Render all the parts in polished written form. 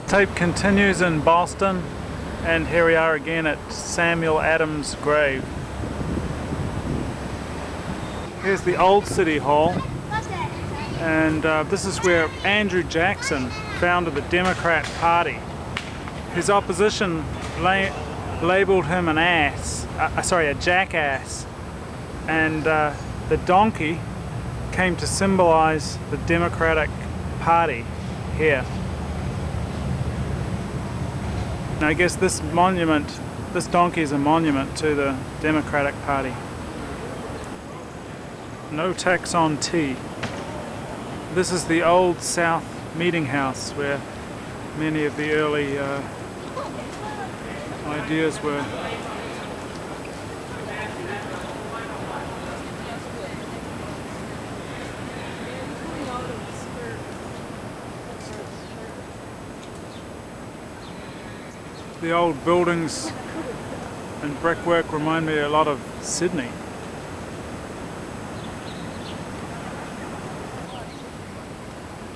Tape continues in Boston, and here we are again at Samuel Adams' grave. Here's the old City Hall, and this is where Andrew Jackson founded the Democrat Party. His opposition labeled him an ass, a jackass, and the donkey came to symbolize the Democratic Party here. Now I guess this donkey is a monument to the Democratic Party. No tax on tea. This is the Old South Meeting House where many of the early ideas were. The old buildings and brickwork remind me a lot of Sydney.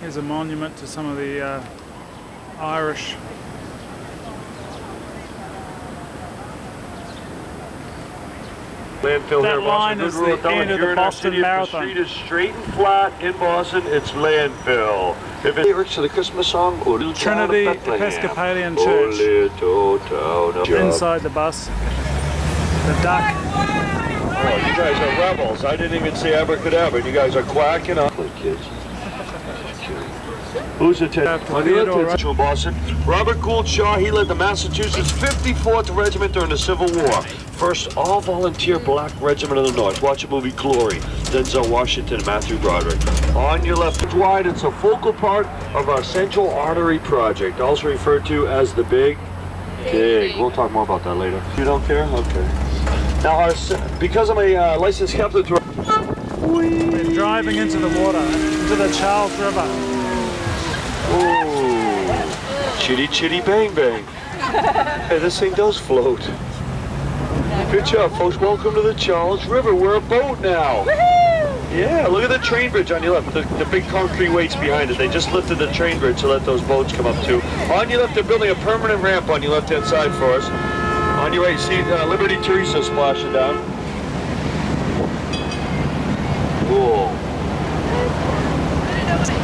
Here's a monument to some of the Irish. Landfill That here, line Boston. is Good road the end of the here in our Boston city. Marathon. If the street is straight and flat in Boston, it's landfill. If it's lyrics to the Christmas song, O Little Town of Trinity Bethlehem. Episcopalian O Church. Little Town of Inside the bus. The duck. Oh, you guys are rebels. I didn't even say abracadabra, and you guys are quacking up. Kids. Who's attending? From Boston. Robert Gould Shaw, he led the Massachusetts 54th Regiment during the Civil War. First all-volunteer black regiment of the North. Watch the movie Glory. Denzel Washington and Matthew Broderick. On your left, wide, it's a focal part of our Central Artery Project, also referred to as the Big Dig. We'll talk more about that later. You don't care? Okay. Now, because I'm a licensed captain, We're driving into the water, into the Charles River. Oh, chitty chitty bang bang. Hey, this thing does float. Good job, folks. Welcome to the Charles River. We're a boat now. Yeah, look at the train bridge on your left. The big concrete weights behind it. They just lifted the train bridge to let those boats come up too. On your left, they're building a permanent ramp on your left-hand side for us. On your right, see Liberty Teresa splashing down. Cool.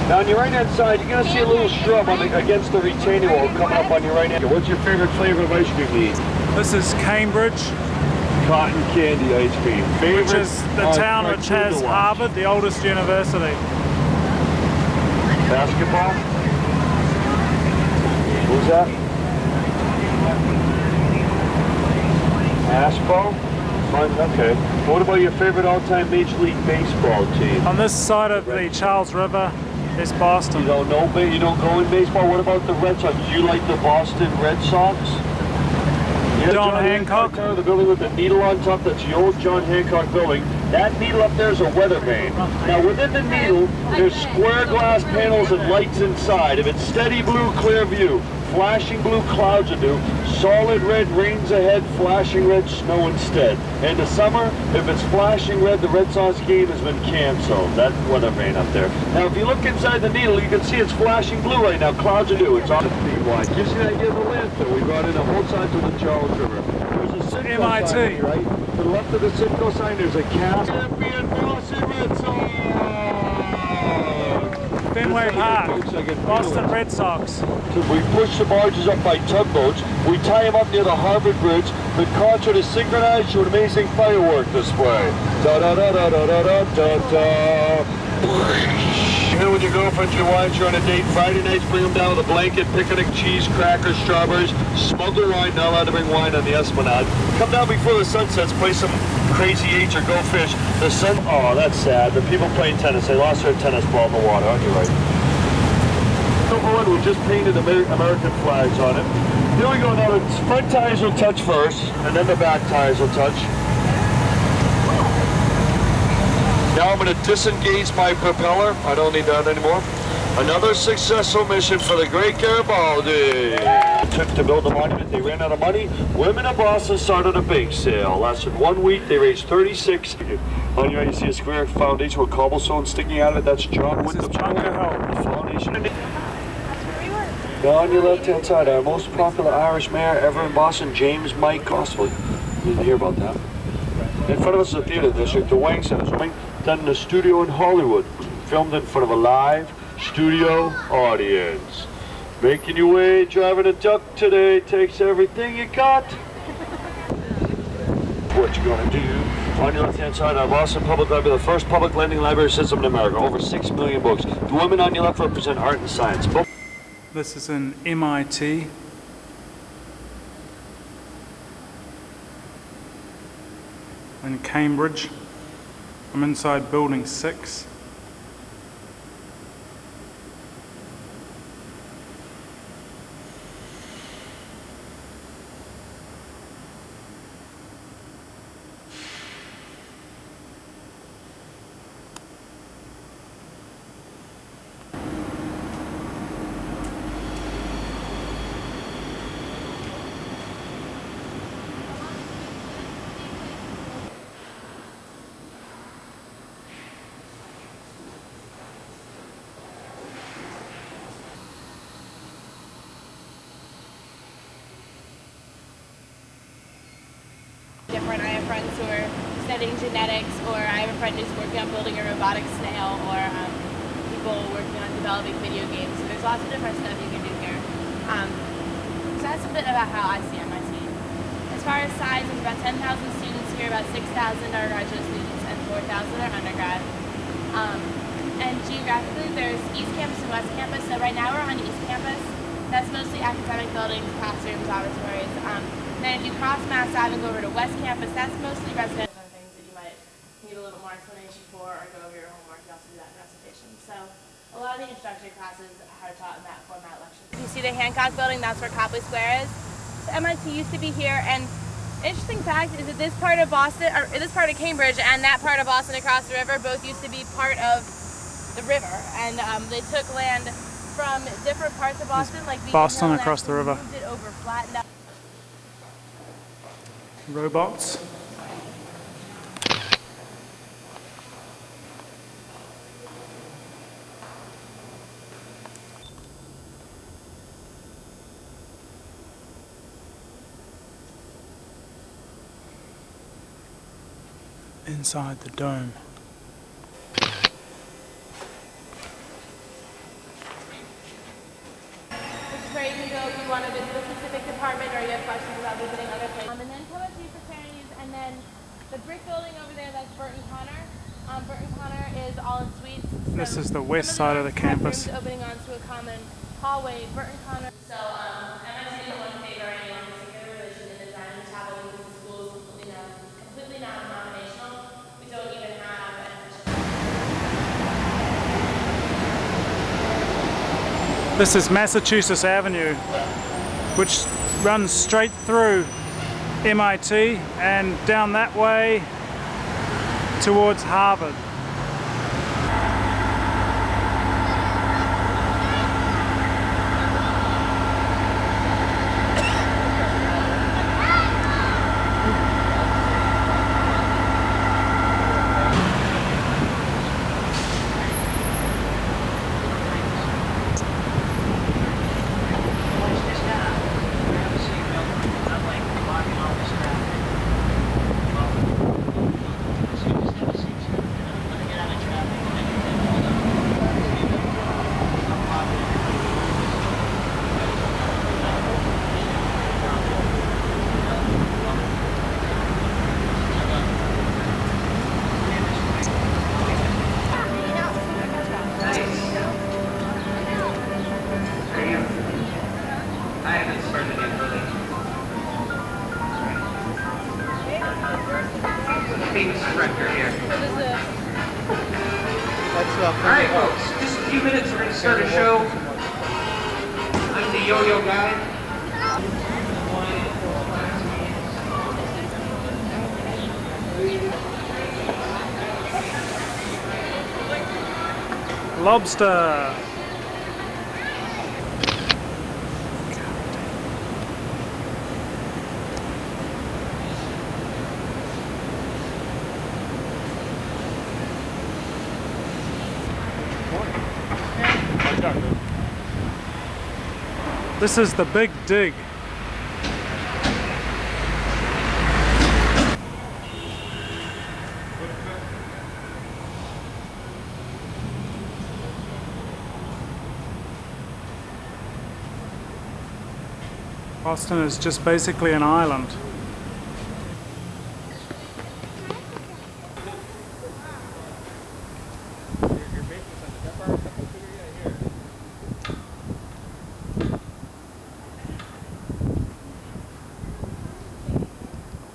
Now on your right-hand side, you're going to see a little shrub against the retaining wall coming up on your right hand. What's your favorite flavor of ice cream to eat? This is Cambridge, Cotton candy ice cream. Favorite, which is the town which has Harvard, the oldest university. Basketball? Who's that? Aspo? Fun, okay. What about your favorite all-time Major League Baseball team? On this side of the Charles River is Boston. You don't know, you don't go in baseball? What about the Red Sox? Do you like the Boston Red Sox? Yeah, John Hancock. The building with the needle on top, that's the old John Hancock building. That needle up there is a weather vane. Now within the needle, there's square glass panels and lights inside. If it's steady blue, clear view. Flashing blue, clouds are due. Solid red, rains ahead. Flashing red, snow instead. In the summer, if it's flashing red, the Red Sox game has been canceled. That weather vane up there. Now if you look inside the needle, you can see it's flashing blue right now. Clouds are due. It's on the feet wide. Gives you the idea of the landfill. We brought in on both sides of the Charles River. There's a MIT. sign, right? To the left of the Simcoe sign, there's a cast. Champion Boston Red Sox! Fenway Park, Boston Red Sox. We push the barges up by tugboats. We tie them up near the Harvard Bridge. The concert is synchronized to an amazing firework display. Da da da da da da da da. Here with your girlfriends, your wives, you're on a date. Friday nights, bring them down with a blanket, picnic, cheese, crackers, strawberries. Smuggle wine, not allowed to bring wine on the Esplanade. Come down before the sun sets, play some crazy eights or go fish. The sun, oh, that's sad. The people playing tennis, they lost their tennis ball in the water, aren't you right? Number one, we just painted American flags on it. Here we go now, the front tires will touch first, and then the back tires will touch. Now I'm going to disengage my propeller. I don't need that anymore. Another successful mission for the great Garibaldi. It took to build the monument. They ran out of money. Women of Boston started a bake sale. Lasted 1 week. They raised 36. On your right, you see a square foundation with cobblestone sticking out of it. That's John with the foundation. Now on your left-hand side, our most popular Irish mayor ever in Boston, James Mike Constable. You didn't hear about that. In front of us is the theater district, the Wang Center. Done in a studio in Hollywood. Filmed in front of a live studio audience. Making your way, driving a duck today takes everything you got. What you gonna do? On your left-hand side, our Boston Public Library, the first public lending library system in America. Over 6 million books. The women on your left represent art and science. This is in MIT. In Cambridge. I'm inside building 6. Different. I have friends who are studying genetics, or I have a friend who's working on building a robotic snail, or people working on developing video games. So there's lots of different stuff you can do here. So that's a bit about how I see MIT. As far as size, there's about 10,000 students here, about 6,000 are graduate students, and 4,000 are undergrad. And geographically, there's East Campus and West Campus. So right now we're on East Campus. That's mostly academic buildings, classrooms, laboratories. Then if you cross Mass Ave and go over to West Campus, that's mostly residential and things that you might need a little more explanation for, or go over your homework. You also do that in recitation. So a lot of the introductory classes are taught in that format lectures. You see the Hancock building, that's where Copley Square is. So MIT used to be here, and interesting fact is that this part of Boston, or this part of Cambridge, and that part of Boston across the river both used to be part of the river, and they took land from different parts of Boston, like Boston across the river. Moved it over, flattened out. Robots. Inside the dome. Where you can go if you want to visit a specific department, or you have questions about visiting other places. And then come up to your fraternities, and then the brick building over there, that's Burton Connor. Burton Connor is all in suites. This is the west side of the campus. Opening onto a common hallway. Burton Connor. So MIT is one favor anyone with particular religion in the design of travel, because the school is completely non-denominational. We don't even have This is Massachusetts Avenue, which runs straight through MIT and down that way towards Harvard. Alright folks, just a few minutes, we're going to start a show. I'm the yo-yo guy. Lobster. This is the Big Dig. Boston is just basically an island.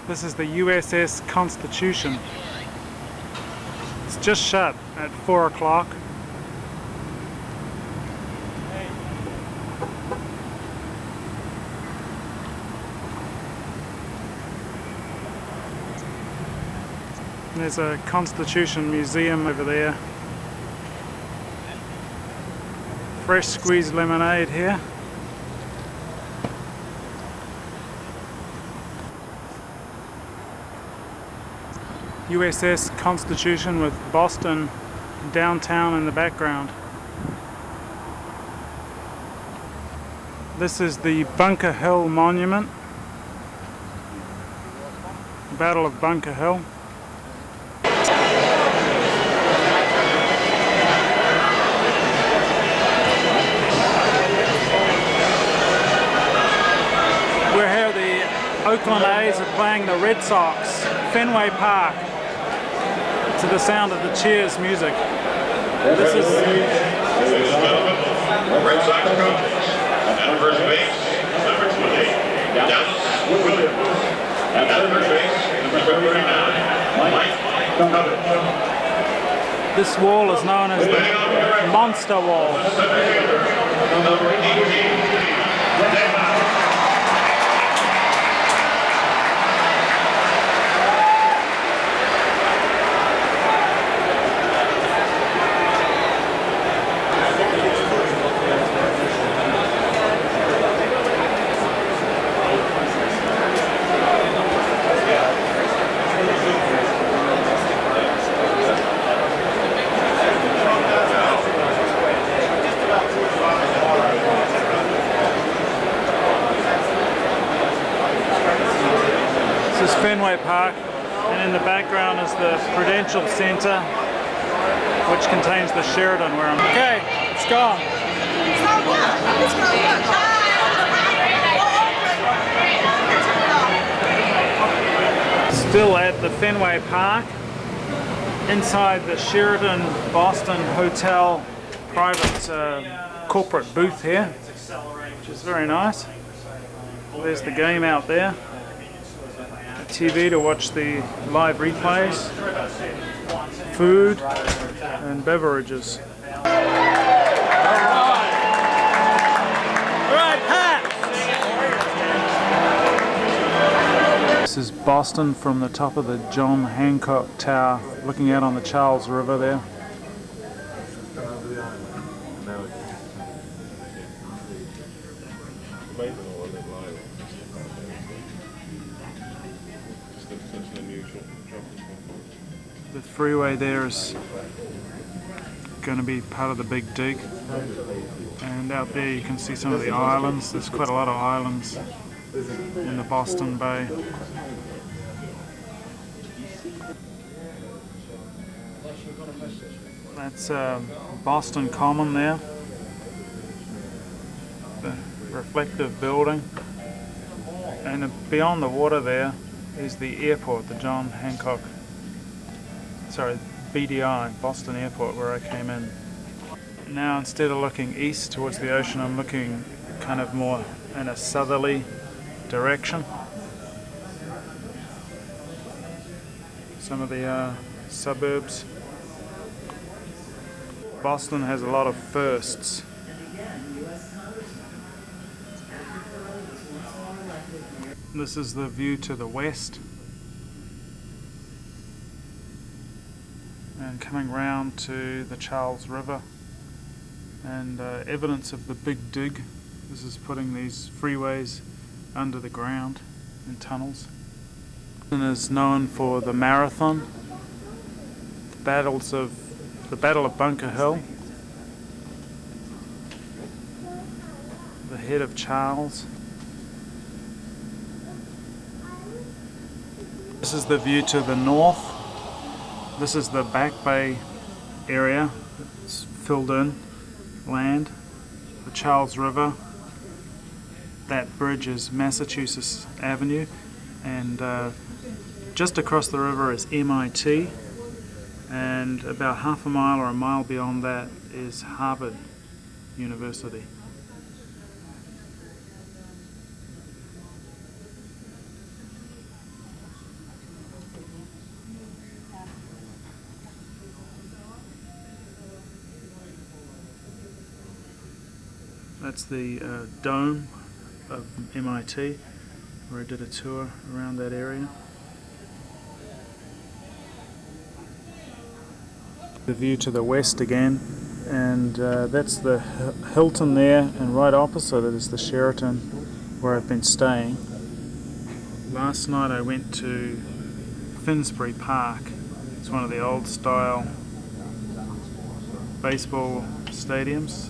This is the USS Constitution. It's just shut at 4 o'clock. There's a Constitution Museum over there. Fresh squeezed lemonade here. USS Constitution with Boston downtown in the background. This is the Bunker Hill Monument. Battle of Bunker Hill. We're here, the Oakland A's are playing the Red Sox, Fenway Park, to the sound of the cheers music. This is Red Sox coaches. At first base, number 28, Dallas Williams. At third base, number 39, Mike Cadillac. This wall is known as the Monster Wall. Number 18, Fenway Park, and in the background is the Prudential Center, which contains the Sheraton where I'm. Okay, it's gone. Still at the Fenway Park, inside the Sheraton Boston Hotel private corporate booth here, which is very nice. There's the game out there. TV to watch the live replays, food and beverages. This is Boston from the top of the John Hancock Tower, looking out on the Charles River there. The freeway there is going to be part of the big dig, and out there you can see some of the islands. There's quite a lot of islands in the Boston Bay. That's Boston Common there, the reflective building, and beyond the water there is the airport, the John Hancock, BDI, Boston Airport, where I came in. Now instead of looking east towards the ocean, I'm looking kind of more in a southerly direction. Some of the suburbs. Boston has a lot of firsts. This is the view to the west. And coming round to the Charles River, and evidence of the big dig. This is putting these freeways under the ground in tunnels. Boston is known for the marathon, the Battle of Bunker Hill, the Head of Charles. This is the view to the north. This is the Back Bay area. It's filled in land. The Charles River. That bridge is Massachusetts Avenue, and just across the river is MIT, and about half a mile or a mile beyond that is Harvard University. That's the dome of MIT, where I did a tour around that area. The view to the west again, and that's the Hilton there, and right opposite it is the Sheraton, where I've been staying. Last night I went to Fenway Park. It's one of the old style baseball stadiums,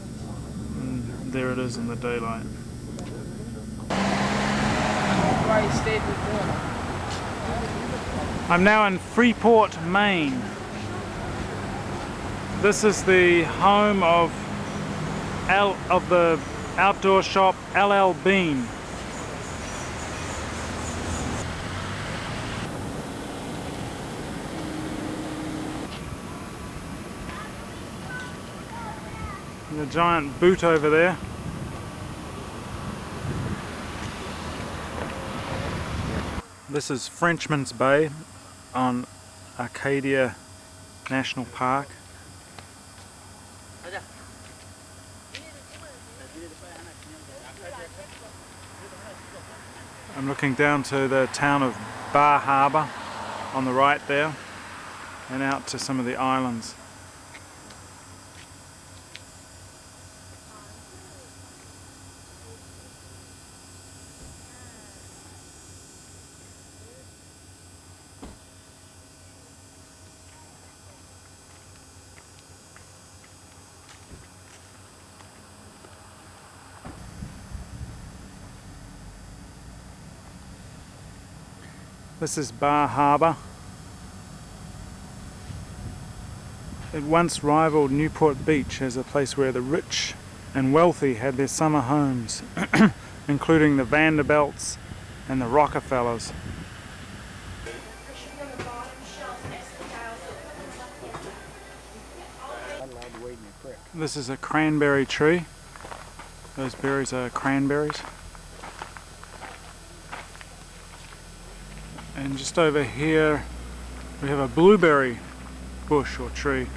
and there it is in the daylight. I'm now in Freeport, Maine. This is the home of the outdoor shop LL Bean. The giant boot over there. This is Frenchman's Bay on Acadia National Park. I'm looking down to the town of Bar Harbor on the right there, and out to some of the islands. This is Bar Harbor. It once rivaled Newport Beach as a place where the rich and wealthy had their summer homes, including the Vanderbilts and the Rockefellers. This is a cranberry tree. Those berries are cranberries. And just over here we have a blueberry bush or tree.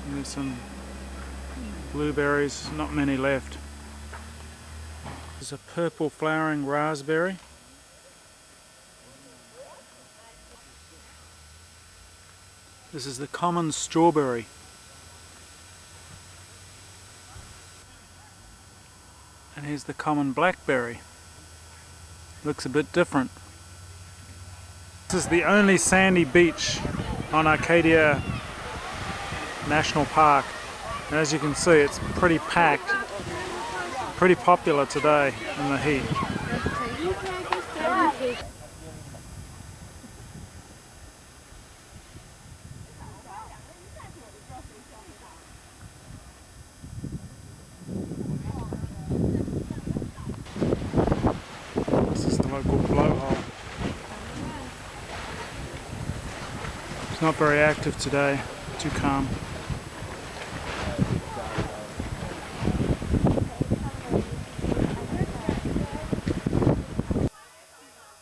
And there's some blueberries, not many left. There's a purple flowering raspberry. This is the common strawberry. And here's the common blackberry. Looks a bit different. This is the only sandy beach on Acadia National Park. And as you can see, it's pretty packed, pretty popular today in the heat. This is the local blowhole. It's not very active today, too calm.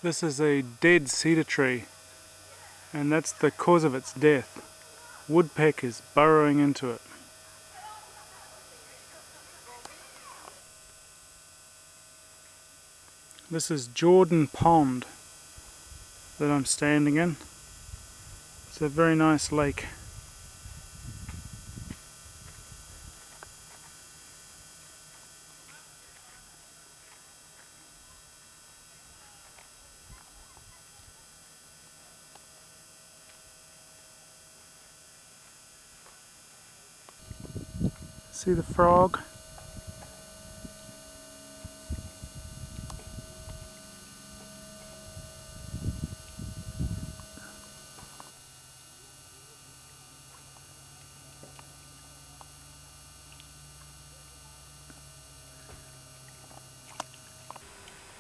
This is a dead cedar tree, and that's the cause of its death. Woodpeckers burrowing into it. This is Jordan Pond that I'm standing in. It's a very nice lake. See the frog?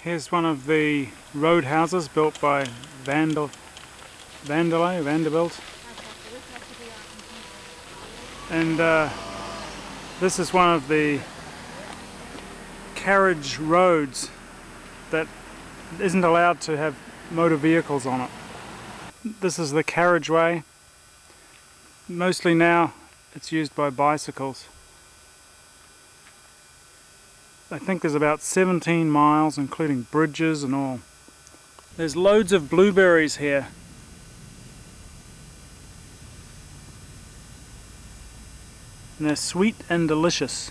Here's one of the roadhouses built by Vanderbilt. And this is one of the carriage roads that isn't allowed to have motor vehicles on it. This is the carriageway. Mostly now it's used by bicycles. I think there's about 17 miles, including bridges and all. There's loads of blueberries here. And they're sweet and delicious.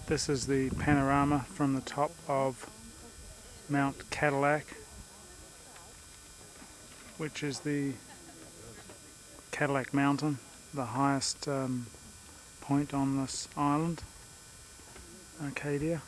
This is the panorama from the top of Mount Cadillac, which is the Cadillac Mountain, the highest point on this island, Arcadia.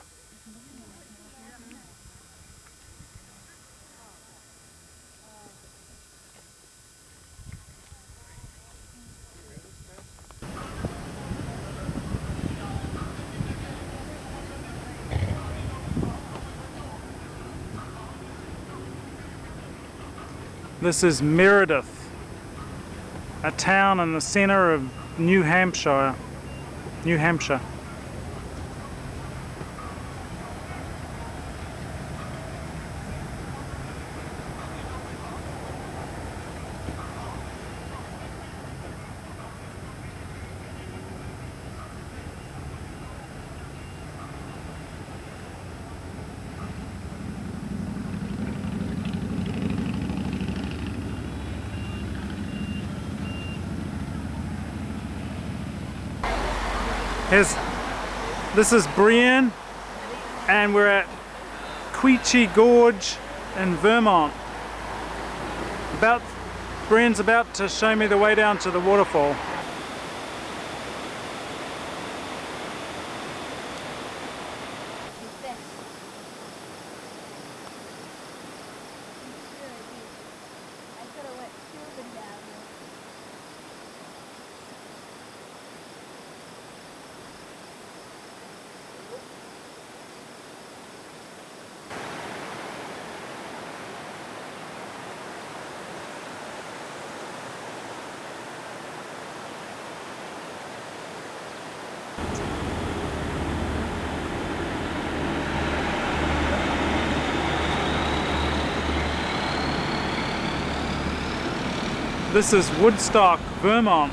This is Meredith, a town in the center of New Hampshire. This is Brianne, and we're at Quechee Gorge in Vermont. Brianne's about to show me the way down to the waterfall. This is Woodstock, Vermont,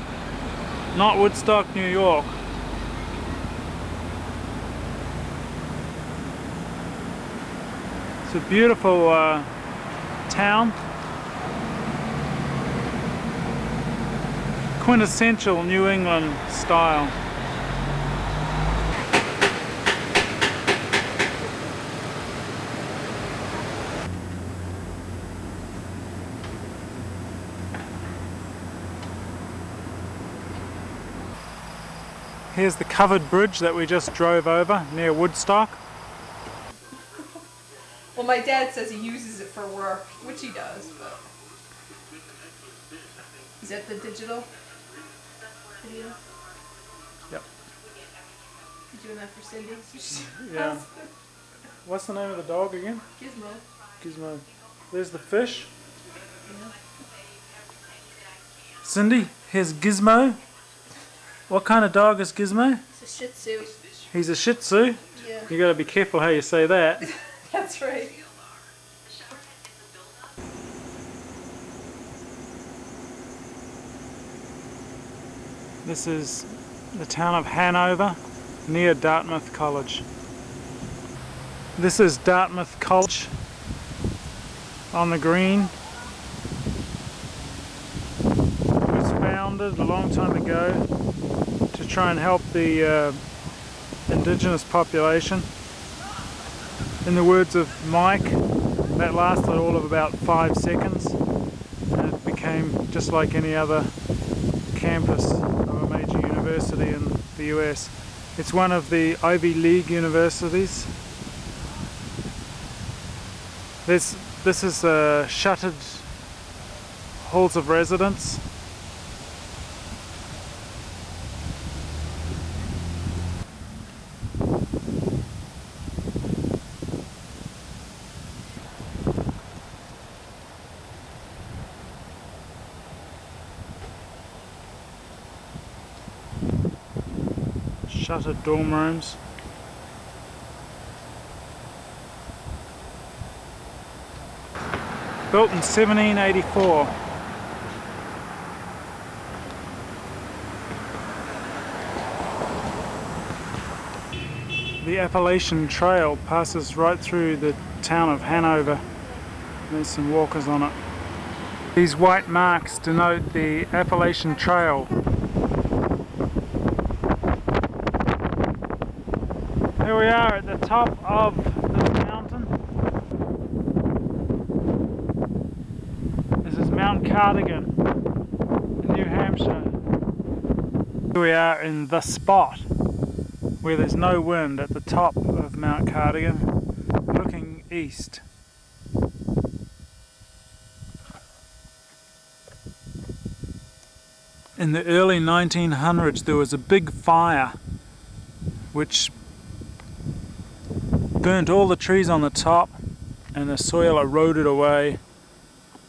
not Woodstock, New York. It's a beautiful town. quintessential New England style. Here's the covered bridge that we just drove over near Woodstock. Well, my dad says he uses it for work, which he does, but... Is that the digital video? Yep. You doing that for Cindy? Yeah. What's the name of the dog again? Gizmo. Gizmo. There's the fish. Yeah. Cindy, here's Gizmo. What kind of dog is Gizmo? It's a Shih Tzu. He's a Shih Tzu? Yeah. You gotta be careful how you say that. That's right. This is the town of Hanover, near Dartmouth College. This is Dartmouth College on the green. It was founded a long time ago to try and help the indigenous population. In the words of Mike, that lasted all of about 5 seconds, and it became just like any other campus of a major university in the US. It's one of the Ivy League universities. This is shuttered halls of residence. Shuttered dorm rooms. Built in 1784. The Appalachian Trail passes right through the town of Hanover. There's some walkers on it. These white marks denote the Appalachian Trail. Here we are at the top of this mountain. This is Mount Cardigan in New Hampshire. Here we are in the spot where there's no wind at the top of Mount Cardigan, looking east. In the early 1900s there was a big fire which burnt all the trees on the top, and the soil eroded away,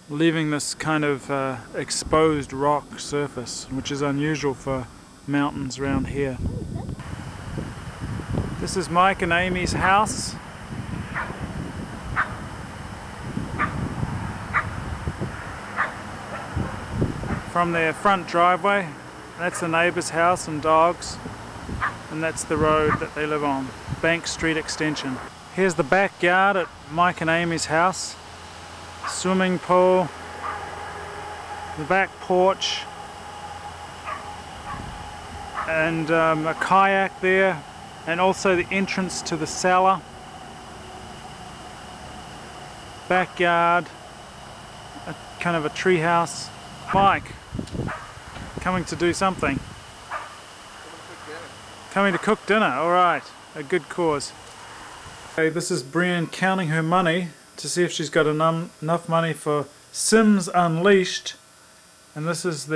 leaving this kind of exposed rock surface, which is unusual for mountains around here. This is Mike and Amy's house. From their front driveway, that's the neighbour's house and dogs, and that's the road that they live on. Bank Street Extension. Here's the backyard at Mike and Amy's house. Swimming pool, the back porch, and a kayak there, and also the entrance to the cellar. Backyard, kind of a tree house. Mike, coming to do something. Coming to cook dinner, alright. A good cause. Okay, this is Brianne counting her money to see if she's got enough money for Sims Unleashed, and this is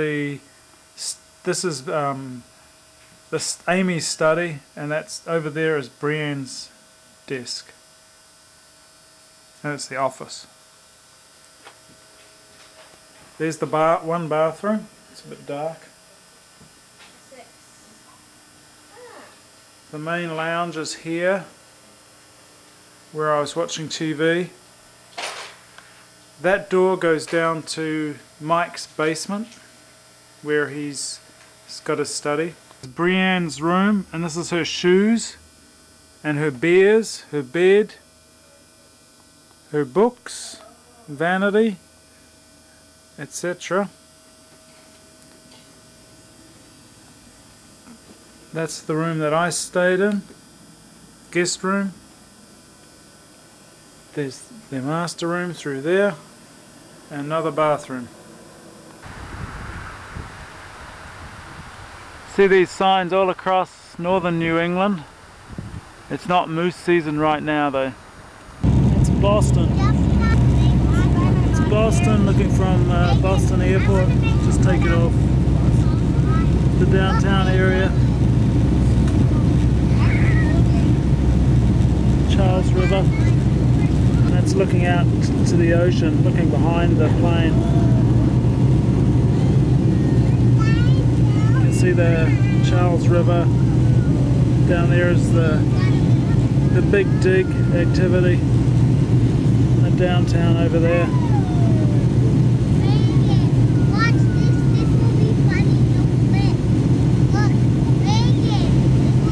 Amy's study, and that's over there is Brianne's desk, and it's the office. There's the one bathroom. It's a bit dark. The main lounge is here, where I was watching TV. That door goes down to Mike's basement, where he's got his study. Brianne's room, and this is her shoes, and her beers, her bed, her books, vanity, etc. That's the room that I stayed in, guest room. There's their master room through there, and another bathroom. See these signs all across northern New England? It's not moose season right now though. It's Boston. It's Boston, looking from Boston Airport. Just take it off the downtown area. Charles River. And that's looking out to the ocean, looking behind the plane. You can see the Charles River. Down there is the big dig activity. And downtown over there.